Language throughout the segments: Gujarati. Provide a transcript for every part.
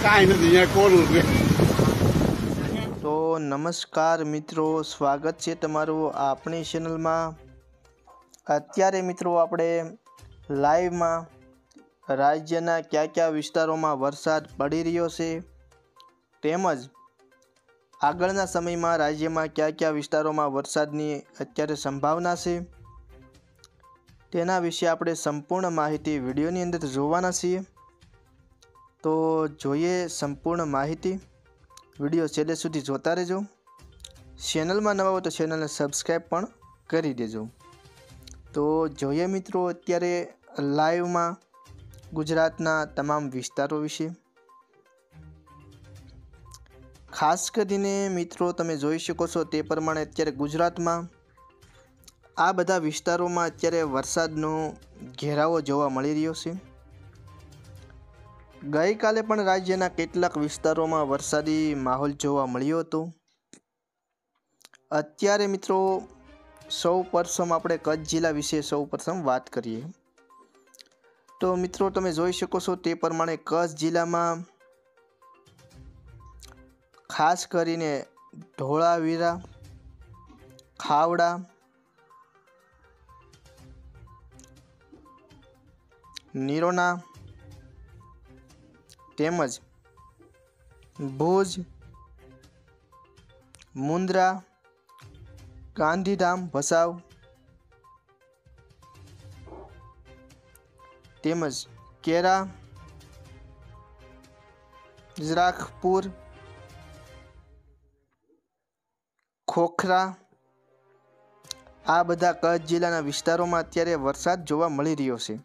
કાંઈ નથી, અહીંયા કોરું છે। તો નમસ્કાર મિત્રો, સ્વાગત છે તમારું આપણી ચેનલમાં। અત્યારે મિત્રો આપણે લાઈવમાં રાજ્યના કયા વિસ્તારોમાં વરસાદ પડી રહ્યો છે તેમજ આગળના સમયમાં રાજ્યમાં કયા વિસ્તારોમાં વરસાદની અત્યારે સંભાવના છે તેના વિશે આપણે સંપૂર્ણ માહિતી વિડીયોની અંદર જોવાના છીએ। તો જોઈએ સંપૂર્ણ માહિતી, વિડીયો છેલ્લે સુધી જોતા રહેજો। ચેનલમાં નવા હોય તો ચેનલને સબસ્ક્રાઈબ પણ કરી દેજો। તો જોઈએ મિત્રો અત્યારે લાઈવમાં ગુજરાતના તમામ વિસ્તારો વિશે। ખાસ કરીને મિત્રો તમે જોઈ શકો છો તે પ્રમાણે અત્યારે ગુજરાતમાં આ બધા વિસ્તારોમાં અત્યારે વરસાદનો ઘેરાવો જોવા મળી રહ્યો છે। ગઈકાલે પણ રાજ્યના કેટલાક વિસ્તારોમાં વરસાદી માહોલ જોવા મળ્યો હતો। અત્યારે મિત્રો સૌપ્રથમ આપણે કચ્છ જિલ્લા વિશે સૌપ્રથમ વાત કરીએ તો મિત્રો તમે જોઈ શકો છો તે પ્રમાણે કચ્છ જિલ્લામાં ખાસ કરીને ધોળાવીરા, ખાવડા, નિરોણા તેમજ ભુજ, મુન્દ્રા, ગાંધીધામ, ભચાઉ તેમજ કેરા, જરાખપુર, ખોખરા આ બધા કચ્છ જિલ્લાના વિસ્તારોમાં અત્યારે વરસાદ જોવા મળી રહ્યો છે।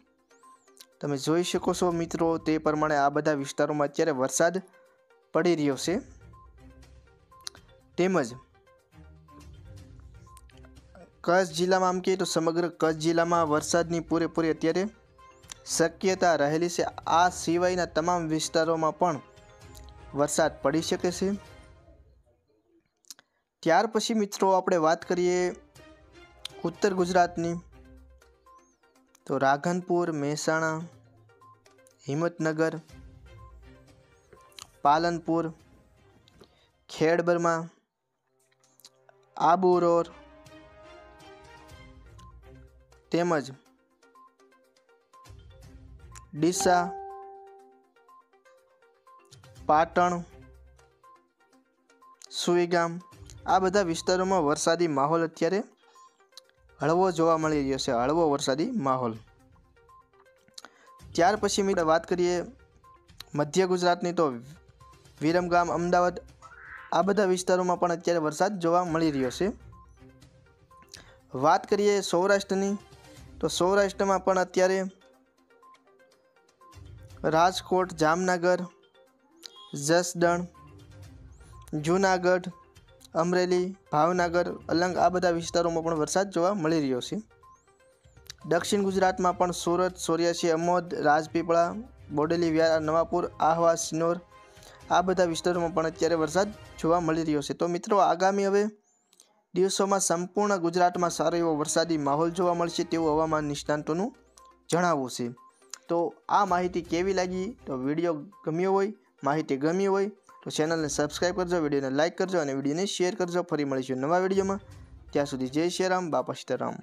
તમે જોઈ શકો છો મિત્રો તે પ્રમાણે આ બધા વિસ્તારોમાં અત્યારે વરસાદ પડી રહ્યો છે। તેમજ કચ્છ જિલ્લામાં આમ કહીએ તો સમગ્ર કચ્છ જિલ્લામાં વરસાદની પૂરેપૂરી અત્યારે શક્યતા રહેલી છે। આ સિવાયના તમામ વિસ્તારોમાં પણ વરસાદ પડી શકે છે। ત્યાર પછી મિત્રો આપણે વાત કરીએ ઉત્તર ગુજરાતની તો રાધનપુર, મહેસાણા, હિંમતનગર, પાલનપુર, ખેડબ્રહ્મા, આબુરોર તેમજ ડીસા, પાટણ, સુઈગામ આ બધા વિસ્તારોમાં વરસાદી માહોલ અત્યારે હળવો જોવા મળી રહ્યો છે, હળવો વરસાદી માહોલ। ત્યાર પછી મિત્રો વાત કરીએ મધ્ય ગુજરાતની તો વિરમગામ, અમદાવાદ આ બધા વિસ્તારોમાં પણ અત્યારે વરસાદ જોવા મળી રહ્યો છે। વાત કરીએ સૌરાષ્ટ્રની તો સૌરાષ્ટ્રમાં પણ અત્યારે રાજકોટ, જામનગર, જસદણ, જૂનાગઢ, અમરેલી, ભાવનગર, અલંગ આ બધા વિસ્તારોમાં પણ વરસાદ જોવા મળી રહ્યો છે। દક્ષિણ ગુજરાતમાં પણ સુરત, સોર્યાસી, અમોદ, રાજપીપળા, બોડેલી, વ્યારા, નવાપુર, આહવા, સિનોર આ બધા વિસ્તારોમાં પણ અત્યારે વરસાદ જોવા મળી રહ્યો છે। તો મિત્રો આગામી હવે દિવસોમાં સંપૂર્ણ ગુજરાતમાં સારો એવો વરસાદી માહોલ જોવા મળશે તેવું હવામાન નિષ્ણાંતોનું જણાવવું છે। તો આ માહિતી કેવી લાગી? તો વિડીયો ગમ્યો હોય, માહિતી ગમી હોય તો ચેનલને સબસ્ક્રાઈબ કરજો, વિડીયોને લાઇક કરજો અને વિડીયોને શેર કરજો। ફરી મળીશું નવા વિડીયોમાં, ત્યાં સુધી જય શ્રી રામ, બાપા સીતારામ।